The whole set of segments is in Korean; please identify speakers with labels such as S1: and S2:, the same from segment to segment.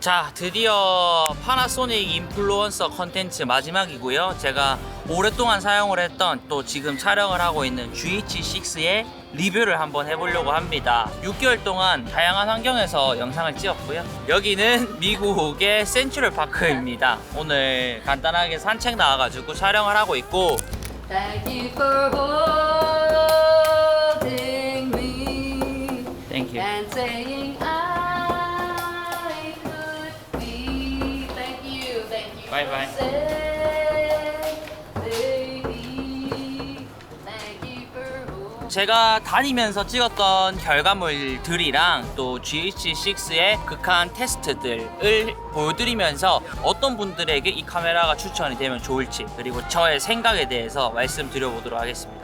S1: 자, 드디어 파나소닉 인플루언서 컨텐츠 마지막이고요. 제가 오랫동안 사용을 했던 또 지금 촬영을 하고 있는 GH6의 리뷰를 한번 해보려고 합니다. 6개월 동안 다양한 환경에서 영상을 찍었고요. 여기는 미국의 센트럴 파크입니다. 오늘 간단하게 산책 나와가지고 촬영을 하고 있고,
S2: Thank you for holding me
S1: Thank you.
S2: and saying I could be. Thank you.
S1: Bye bye.
S2: Baby. Thank you for holding.
S1: 제가 다니면서 찍었던 결과물들이랑 또 GH6의 극한 테스트들을 보여드리면서 어떤 분들에게 이 카메라가 추천이 되면 좋을지, 그리고 저의 생각에 대해서 말씀드려보도록 하겠습니다.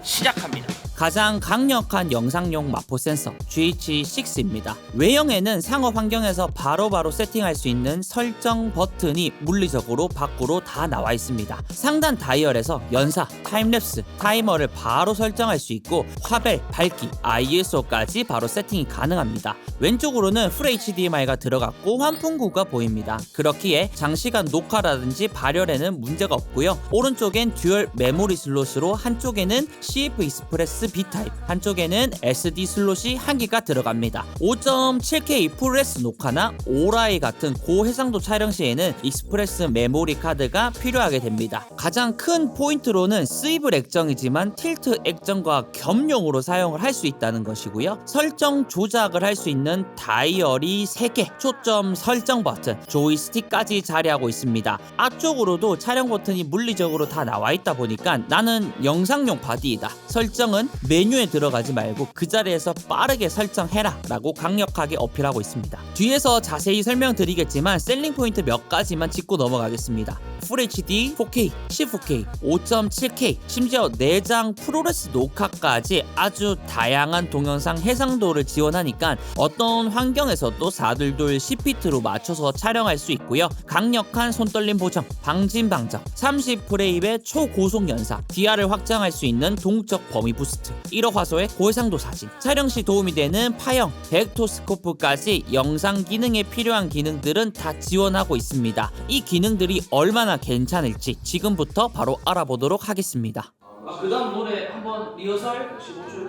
S1: 시작합니다. 가장 강력한 영상용 마포 센서 GH6입니다. 외형에는 상업 환경에서 바로바로 세팅할 수 있는 설정 버튼이 물리적으로 밖으로 다 나와 있습니다. 상단 다이얼에서 연사, 타임랩스, 타이머를 바로 설정할 수 있고, 화벨, 밝기, ISO까지 바로 세팅이 가능합니다. 왼쪽으로는 FHDMI가 들어갔고 환풍구가 보입니다. 그렇기에 장시간 녹화라든지 발열에는 문제가 없고요. 오른쪽엔 듀얼 메모리 슬롯으로 한쪽에는 CF 익스프레스 B타입, 한쪽에는 SD 슬롯이 1개가 들어갑니다. 5.7K FHD 녹화나 오라이 같은 고해상도 촬영 시에는 익스프레스 메모리 카드가 필요하게 됩니다. 가장 큰 포인트로는 스위블 액정이지만 틸트 액정과 겸용으로 사용을 할 수 있다는 것이고요. 설정 조작을 할 수 있는 다이얼이 3개, 초점 설정 버튼, 조이스틱까지 자리하고 있습니다. 앞쪽으로도 촬영 버튼이 물리적으로 다 나와 있다 보니까 나는 영상용 바디이다, 설정은 메뉴에 들어가지 말고 그 자리에서 빠르게 설정해라 라고 강력하게 어필하고 있습니다. 뒤에서 자세히 설명드리겠지만 셀링 포인트 몇 가지만 짚고 넘어가겠습니다. FHD, 4K, 14K, 5.7K, 심지어 내장 프로레스 녹화까지 아주 다양한 동영상 해상도를 지원하니까 어떤 환경에서도 422 10피트로 맞춰서 촬영할 수 있고요. 강력한 손떨림 보정, 방진 방정, 30프레임의 초고속 연사, DR을 확장할 수 있는 동적 범위 부스트, 1호 화소의 고해상도 사진, 촬영 시 도움이 되는 파형, 벡토스코프까지 영상 기능에 필요한 기능들은 다 지원하고 있습니다. 이 기능들이 얼마나 괜찮을지 지금부터 바로 알아보도록 하겠습니다. 그 다음 노래 한번 리허설 15초.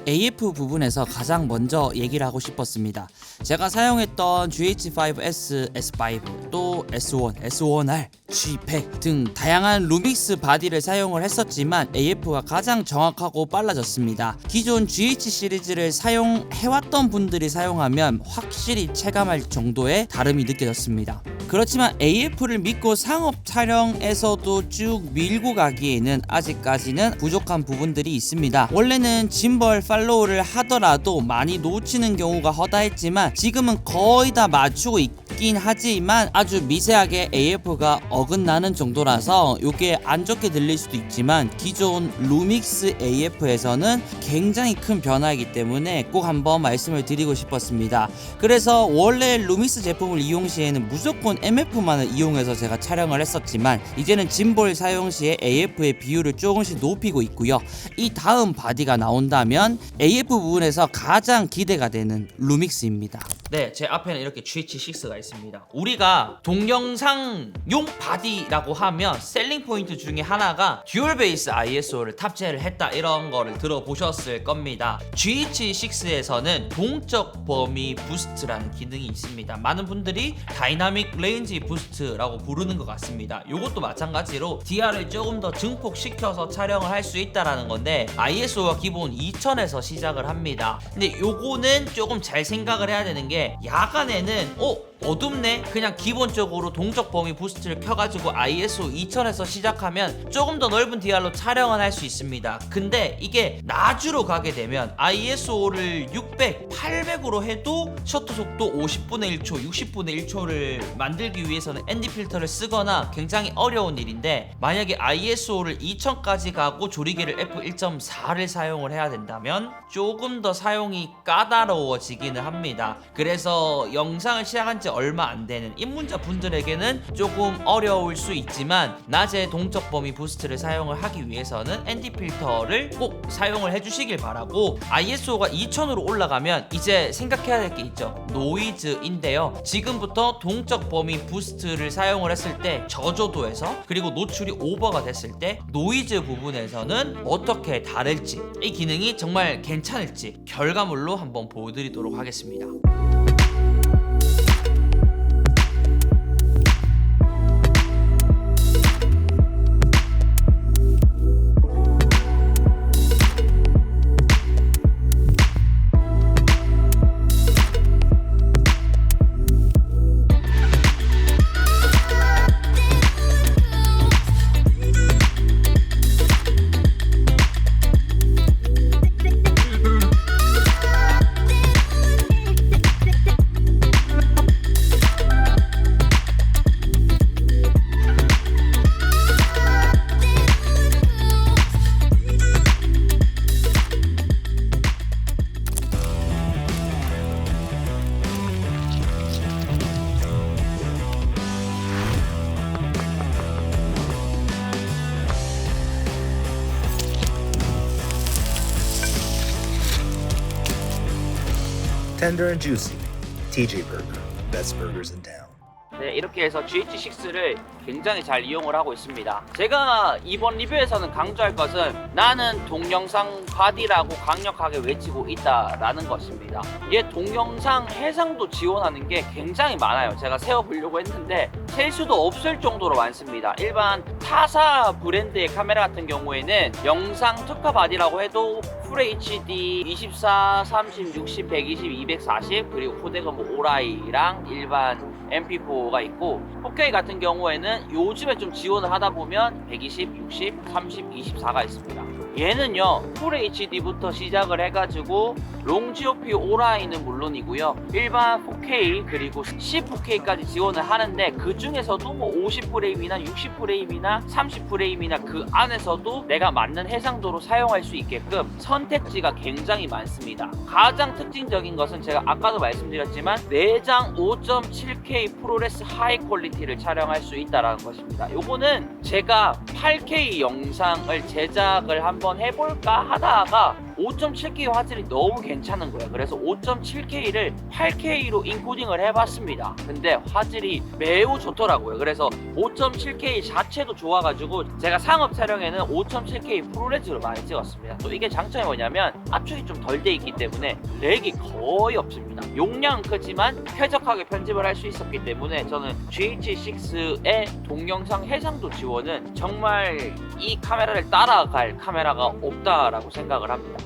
S1: AF 부분에서 가장 먼저 얘기를 하고 싶었습니다. 제가 사용했던 GH5S, S5, 또 S1, S1R, G100 등 다양한 루믹스 바디를 사용을 했었지만 AF가 가장 정확하고 빨라졌습니다. 기존 GH 시리즈를 사용해왔던 분들이 사용하면 확실히 체감할 정도의 다름이 느껴졌습니다. 그렇지만 AF를 믿고 상업 촬영에서도 쭉 밀고 가기에는 아직까지는 부족한 부분들이 있습니다. 원래는 짐벌 팔로우를 하더라도 많이 놓치는 경우가 허다했지만 지금은 거의 다 맞추고 있긴 하지만 아주 미세하게 AF가 어긋나는 정도라서 이게 안 좋게 들릴 수도 있지만 기존 루믹스 AF에서는 굉장히 큰 변화이기 때문에 꼭 한번 말씀을 드리고 싶었습니다. 그래서 원래 루믹스 제품을 이용 시에는 무조건 MF만을 이용해서 제가 촬영을 했었지만 이제는 짐볼 사용 시에 AF의 비율을 조금씩 높이고 있고요. 이 다음 바디가 나온다면 AF 부분에서 가장 기대가 되는 루믹스입니다. 네, 제 앞에는 이렇게 GH6가 있습니다. 우리가 동영상용 바디라고 하면 셀링 포인트 중에 하나가 듀얼 베이스 ISO를 탑재를 했다, 이런 거를 들어보셨을 겁니다. GH6에서는 동적 범위 부스트라는 기능이 있습니다. 많은 분들이 다이나믹 레인지 부스트라고 부르는 것 같습니다. 이것도 마찬가지로 DR을 조금 더 증폭시켜서 촬영을 할 수 있다라는 건데 ISO가 기본 2000에서 시작을 합니다. 근데 요거는 조금 잘 생각을 해야 되는 게, 야간에는 어둡네? 그냥 기본적으로 동적 범위 부스트를 켜가지고 ISO 2000에서 시작하면 조금 더 넓은 DR로 촬영은 할 수 있습니다. 근데 이게 나주로 가게 되면 ISO를 600, 800으로 해도 셔터 속도 50분의 1초, 60분의 1초를 만들기 위해서는 ND 필터를 쓰거나 굉장히 어려운 일인데, 만약에 ISO를 2000까지 가고 조리개를 f1.4를 사용을 해야 된다면 조금 더 사용이 까다로워지기는 합니다. 그래서 영상을 시작한 지 얼마 안 되는 입문자 분들에게는 조금 어려울 수 있지만, 낮에 동적 범위 부스트를 사용을 하기 위해서는 ND 필터를 꼭 사용을 해주시길 바라고, ISO가 2000으로 올라가면 이제 생각해야 될 게 있죠. 노이즈인데요. 지금부터 동적 범위 부스트를 사용을 했을 때 저조도에서, 그리고 노출이 오버가 됐을 때 노이즈 부분에서는 어떻게 다를지, 이 기능이 정말 괜찮을지 결과물로 한번 보여드리도록 하겠습니다.
S3: Tender and juicy. TJ Burger. Best burgers in town.
S1: 네, 이렇게 해서 GH6를 굉장히 잘 이용을 하고 있습니다. 제가 이번 리뷰에서는 강조할 것은 나는 동영상 바디라고 강력하게 외치고 있다라는 것입니다. 이게 동영상 해상도 지원하는 게 굉장히 많아요. 제가 세워보려고 했는데 셀 수도 없을 정도로 많습니다. 일반 타사 브랜드의 카메라 같은 경우에는 영상 특화 바디라고 해도 풀 HD 24, 30, 60, 120, 240, 그리고 코덱은 뭐 오라이랑 일반 MP4가 있고, 4K 같은 경우에는 요즘에 좀 지원을 하다 보면 120, 60, 30, 24가 있습니다. 얘는요 풀 HD부터 시작을 해가지고 롱지오피 오라이는 물론이고요, 일반 4K 그리고 14K까지 지원을 하는데, 그 중에서도 뭐 50프레임이나 60프레임이나 30프레임이나 그 안에서도 내가 맞는 해상도로 사용할 수 있게끔 선택지가 굉장히 많습니다. 가장 특징적인 것은 제가 아까도 말씀드렸지만 내장 5.7K 프로레스 하이 퀄리티를 촬영할 수 있다는 것입니다. 요거는 제가 8K 영상을 제작을 한번 해볼까 하다가 5.7K 화질이 너무 괜찮은 거예요. 그래서 5.7K를 8K로 인코딩을 해봤습니다. 근데 화질이 매우 좋더라고요. 그래서 5.7K 자체도 좋아가지고 제가 상업 촬영에는 5.7K 프로레스로 많이 찍었습니다. 또 이게 장점이 뭐냐면 압축이 좀 덜 돼 있기 때문에 렉이 거의 없습니다. 용량은 크지만 쾌적하게 편집을 할 수 있었기 때문에 저는 GH6의 동영상 해상도 지원은 정말 이 카메라를 따라갈 카메라가 없다라고 생각을 합니다.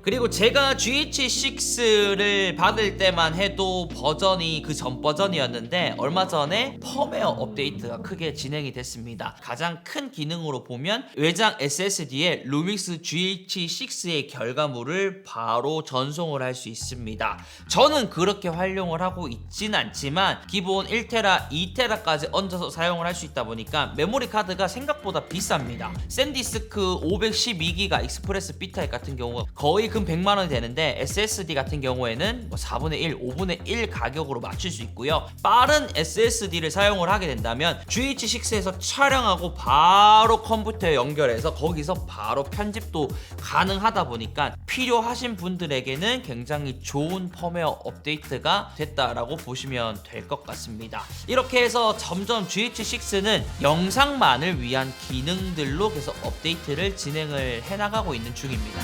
S1: 그리고 제가 GH6를 받을 때만 해도 버전이 그 전 버전이었는데, 얼마 전에 펌웨어 업데이트가 크게 진행이 됐습니다. 가장 큰 기능으로 보면 외장 SSD에 루믹스 GH6의 결과물을 바로 전송을 할 수 있습니다. 저는 그렇게 활용을 하고 있진 않지만 기본 1테라, 2테라까지 얹어서 사용을 할 수 있다 보니까 메모리 카드가 생각보다 비쌉니다. 샌디스크 512기가 익스프레스 B타입 같은 경우가 거의 근 100만원이 되는데, SSD 같은 경우에는 뭐 4분의 1, 5분의 1 가격으로 맞출 수 있고요. 빠른 SSD를 사용을 하게 된다면 GH6에서 촬영하고 바로 컴퓨터에 연결해서 거기서 바로 편집도 가능하다 보니까 필요하신 분들에게는 굉장히 좋은 펌웨어 업데이트가 됐다라고 보시면 될 것 같습니다. 이렇게 해서 점점 GH6는 영상만을 위한 기능들로 계속 업데이트를 진행을 해나가고 있는 중입니다.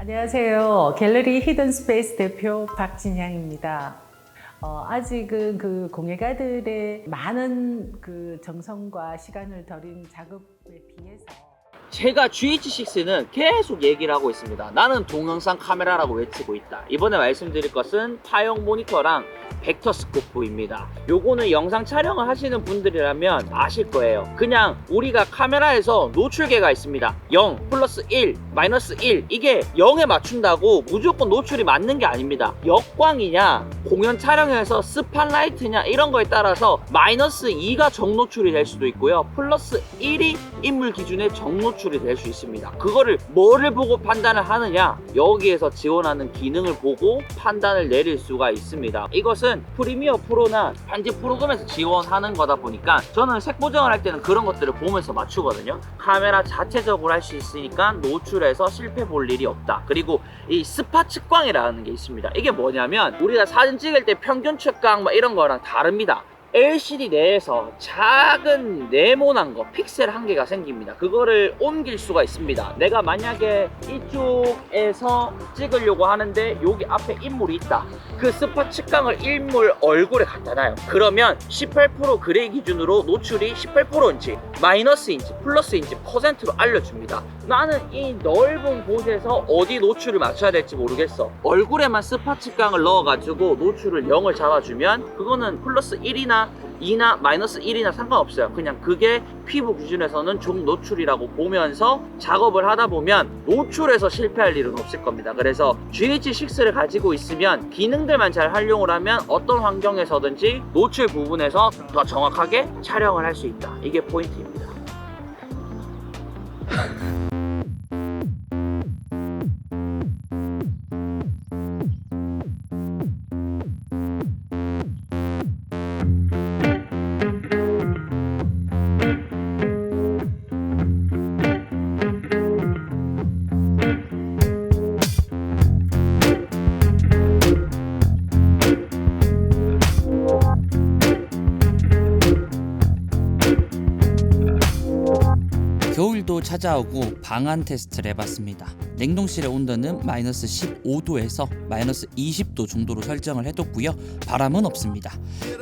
S4: 안녕하세요. 갤러리 히든 스페이스 대표 박진향입니다. 아직은 그 공예가들의 많은 그 정성과 시간을 들인 작업에 비해서
S1: 제가 GH6는 계속 얘기를 하고 있습니다. 나는 동영상 카메라라고 외치고 있다. 이번에 말씀드릴 것은 파형 모니터랑 벡터 스코프입니다. 요거는 영상 촬영을 하시는 분들이라면 아실 거예요. 그냥 우리가 카메라에서 노출계가 있습니다. 0, 플러스 1, 마이너스 1. 이게 0에 맞춘다고 무조건 노출이 맞는 게 아닙니다. 역광이냐, 공연 촬영에서 스팟라이트냐 이런 거에 따라서 마이너스 2가 정노출이 될 수도 있고요. 플러스 1이 인물 기준의 정노출이 될 수 있습니다. 그거를 뭐를 보고 판단을 하느냐, 여기에서 지원하는 기능을 보고 판단을 내릴 수가 있습니다. 이것은 프리미어 프로나 편집 프로그램에서 지원하는 거다 보니까 저는 색 보정을 할 때는 그런 것들을 보면서 맞추거든요. 카메라 자체적으로 할 수 있으니까 노출해서 실패 볼 일이 없다. 그리고 이 스팟 측광이라는 게 있습니다. 이게 뭐냐면 우리가 사진 찍을 때 평균 측광 뭐 이런 거랑 다릅니다. LCD 내에서 작은 네모난 거, 픽셀 한 개가 생깁니다. 그거를 옮길 수가 있습니다. 내가 만약에 이쪽에서 찍으려고 하는데 여기 앞에 인물이 있다. 그 스팟 측광을 인물 얼굴에 갖다 놔요. 그러면 18% 그레이 기준으로 노출이 18%인지 마이너스인지 플러스인지 퍼센트로 알려줍니다. 나는 이 넓은 곳에서 어디 노출을 맞춰야 될지 모르겠어. 얼굴에만 스팟 측광을 넣어가지고 노출을 0을 잡아주면 그거는 플러스 1이나 2나 마이너스 1이나 상관없어요. 그냥 그게 피부 기준에서는 종 노출이라고 보면서 작업을 하다 보면 노출에서 실패할 일은 없을 겁니다. 그래서 GH6를 가지고 있으면 기능들만 잘 활용을 하면 어떤 환경에서든지 노출 부분에서 더 정확하게 촬영을 할 수 있다. 이게 포인트입니다. 겨울도 찾아오고 방한 테스트를 해봤습니다. 냉동실의 온도는 마이너스 15도에서 마이너스 20도 정도로 설정을 해뒀고요. 바람은 없습니다.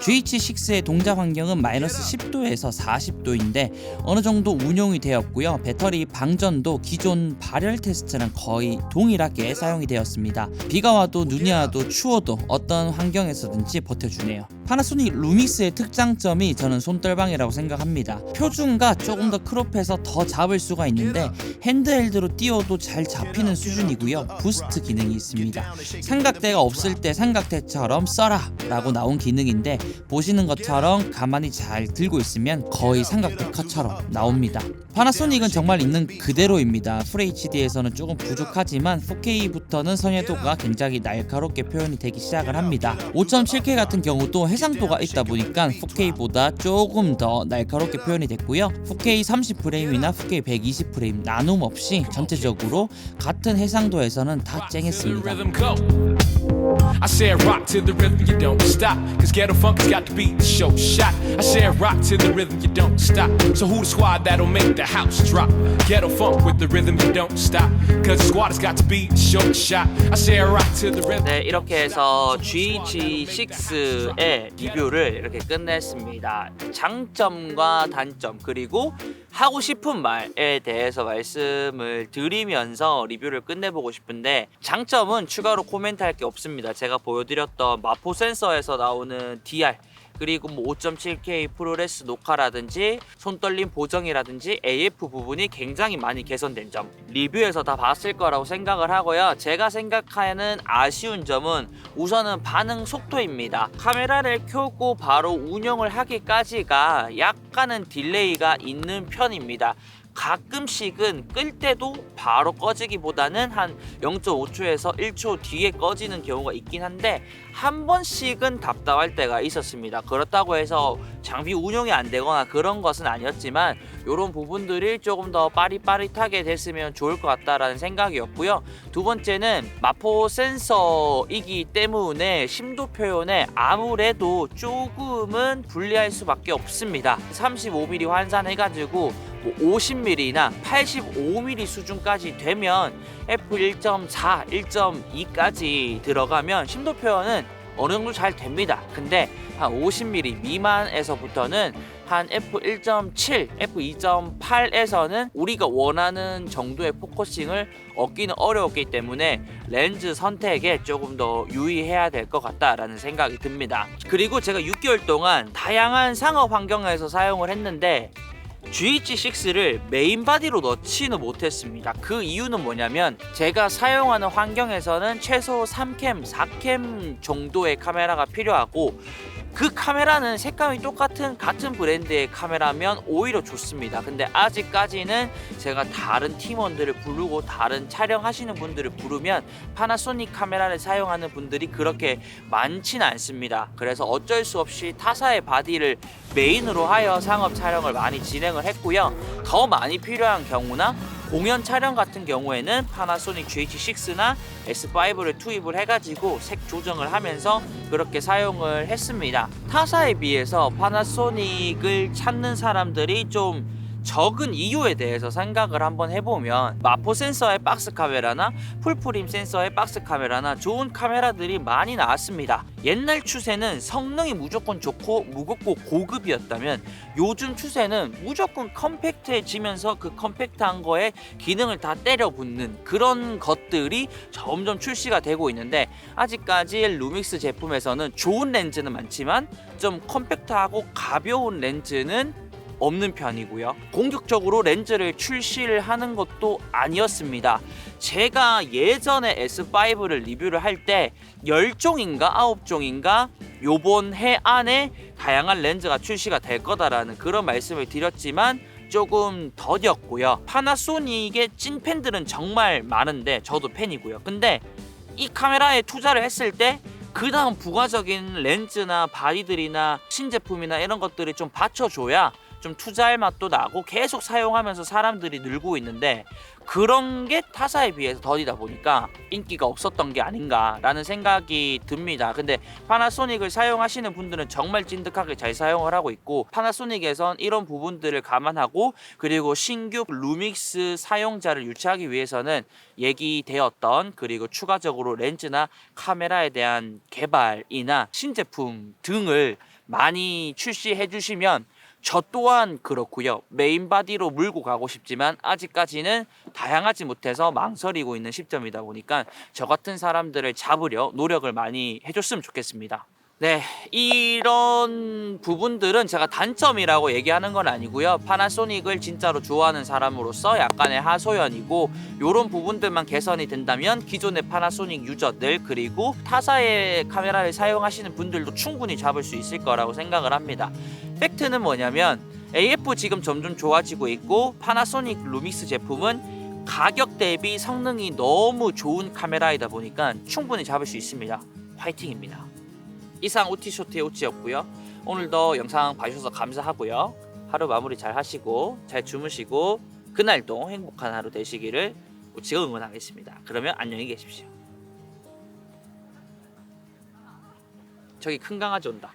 S1: GH6의 동작 환경은 마이너스 10도에서 40도인데 어느 정도 운용이 되었고요. 배터리 방전도 기존 발열 테스트랑 거의 동일하게 사용이 되었습니다. 비가 와도 눈이 와도 추워도 어떤 환경에서든지 버텨주네요. 파나소닉 루믹스의 특장점이 저는 손떨방이라고 생각합니다. 표준과 조금 더 크롭해서 더 잡을 수가 있는데 핸드헬드로 띄워도 잘 잡히는 수준이고요. 부스트 기능이 있습니다. 삼각대가 없을 때 삼각대처럼 써라 라고 나온 기능인데 보시는 것처럼 가만히 잘 들고 있으면 거의 삼각대 컷처럼 나옵니다. 파나소닉은 정말 있는 그대로입니다. FHD에서는 조금 부족하지만 4K부터는 선회도가 굉장히 날카롭게 표현이 되기 시작을 합니다. 5.7K 같은 경우도 해상도가 있다 보니까 4K보다 조금 더 날카롭게 표현이 됐고요. 4K 30프레임이나 4K 120프레임 나눔 없이 전체적으로 같은 해상도에서는 다 쨍했습니다.
S5: I said rock to the rhythm, you don't stop. Cause ghetto funk has got to be the show shot. I said rock to the rhythm, you don't stop. So who the squad that'll make the house drop? Ghetto funk with the rhythm, you don't stop. Cause the squad has got to be the show shot. I said rock to the rhythm.
S1: 네, 이렇게 해서 GH6의 리뷰를 이렇게 끝냈습니다. 장점과 단점 그리고 하고 싶은 말에 대해서 말씀을 드리면서 리뷰를 끝내보고 싶은데 장점은 추가로 코멘트할 게 없습니다. 제가 보여드렸던 마포 센서에서 나오는 DR 그리고 뭐 5.7K 프로레스 녹화라든지 손떨림 보정이라든지 AF 부분이 굉장히 많이 개선된 점 리뷰에서 다 봤을 거라고 생각을 하고요. 제가 생각하는 아쉬운 점은 우선은 반응 속도입니다. 카메라를 켜고 바로 운영을 하기까지가 약간은 딜레이가 있는 편입니다. 가끔씩은 끌 때도 바로 꺼지기보다는 한 0.5초에서 1초 뒤에 꺼지는 경우가 있긴 한데 한 번씩은 답답할 때가 있었습니다. 그렇다고 해서 장비 운용이 안 되거나 그런 것은 아니었지만 이런 부분들이 조금 더 빠릿빠릿하게 됐으면 좋을 것 같다라는 생각이었고요. 두 번째는 마포 센서이기 때문에 심도 표현에 아무래도 조금은 불리할 수밖에 없습니다. 35mm 환산해가지고 뭐 50mm나 85mm 수준까지 되면 f1.4, 1.2까지 들어가면 심도 표현은 어느 정도 잘 됩니다. 근데 한 50mm 미만에서부터는 한 f1.7, f2.8에서는 우리가 원하는 정도의 포커싱을 얻기는 어려웠기 때문에 렌즈 선택에 조금 더 유의해야 될 것 같다라는 생각이 듭니다. 그리고 제가 6개월 동안 다양한 상업 환경에서 사용을 했는데 GH6를 메인 바디로 넣지는 못했습니다. 그 이유는 뭐냐면 제가 사용하는 환경에서는 최소 3캠, 4캠 정도의 카메라가 필요하고 그 카메라는 색감이 똑같은 같은 브랜드의 카메라면 오히려 좋습니다. 근데 아직까지는 제가 다른 팀원들을 부르고 다른 촬영하시는 분들을 부르면 파나소닉 카메라를 사용하는 분들이 그렇게 많지는 않습니다. 그래서 어쩔 수 없이 타사의 바디를 메인으로 하여 상업 촬영을 많이 진행을 했고요. 더 많이 필요한 경우나 공연 촬영 같은 경우에는 파나소닉 GH6나 S5를 투입을 해가지고 색 조정을 하면서 그렇게 사용을 했습니다. 타사에 비해서 파나소닉을 찾는 사람들이 좀 적은 이유에 대해서 생각을 한번 해보면 마포 센서의 박스 카메라나 풀프림 센서의 박스 카메라나 좋은 카메라들이 많이 나왔습니다. 옛날 추세는 성능이 무조건 좋고 무겁고 고급이었다면 요즘 추세는 무조건 컴팩트해지면서 그 컴팩트한 거에 기능을 다 때려 붙는 그런 것들이 점점 출시가 되고 있는데 아직까지 루믹스 제품에서는 좋은 렌즈는 많지만 좀 컴팩트하고 가벼운 렌즈는 없는 편이고요. 공격적으로 렌즈를 출시를 하는 것도 아니었습니다. 제가 예전에 S5를 리뷰를 할 때 10종인가 9종인가 요번 해 안에 다양한 렌즈가 출시가 될 거다라는 그런 말씀을 드렸지만 조금 더뎠고요. 파나소닉의 찐팬들은 정말 많은데 저도 팬이고요. 근데 이 카메라에 투자를 했을 때 그 다음 부가적인 렌즈나 바디들이나 신제품이나 이런 것들이 좀 받쳐줘야 좀 투자할 맛도 나고 계속 사용하면서 사람들이 늘고 있는데 그런 게 타사에 비해서 더디다 보니까 인기가 없었던 게 아닌가라는 생각이 듭니다. 근데 파나소닉을 사용하시는 분들은 정말 찐득하게 잘 사용을 하고 있고 파나소닉에선 이런 부분들을 감안하고 그리고 신규 루믹스 사용자를 유치하기 위해서는 얘기되었던 그리고 추가적으로 렌즈나 카메라에 대한 개발이나 신제품 등을 많이 출시해 주시면 저 또한 그렇고요. 메인 바디로 물고 가고 싶지만 아직까지는 다양하지 못해서 망설이고 있는 시점이다 보니까 저 같은 사람들을 잡으려 노력을 많이 해줬으면 좋겠습니다. 네, 이런 부분들은 제가 단점이라고 얘기하는 건 아니고요. 파나소닉을 진짜로 좋아하는 사람으로서 약간의 하소연이고 이런 부분들만 개선이 된다면 기존의 파나소닉 유저들 그리고 타사의 카메라를 사용하시는 분들도 충분히 잡을 수 있을 거라고 생각을 합니다. 팩트는 뭐냐면 AF 지금 점점 좋아지고 있고 파나소닉 루믹스 제품은 가격 대비 성능이 너무 좋은 카메라이다 보니까 충분히 잡을 수 있습니다. 화이팅입니다. 이상 오티쇼트의 오치였고요. 오늘도 영상 봐주셔서 감사하고요. 하루 마무리 잘 하시고 잘 주무시고 그날도 행복한 하루 되시기를 오치가 응원하겠습니다. 그러면 안녕히 계십시오. 저기 큰 강아지 온다.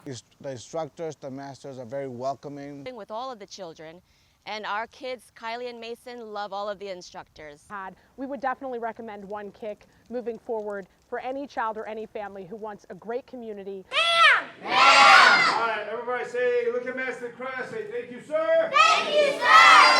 S6: The instructors, the masters are very welcoming.
S7: With all of the children, and our kids, Kylie and Mason, love all of the instructors.
S8: We would definitely recommend One Kick moving forward for any child or any family who wants a great community.
S9: All right, everybody say, look at Master Crash, say, thank you, sir. Thank you, sir.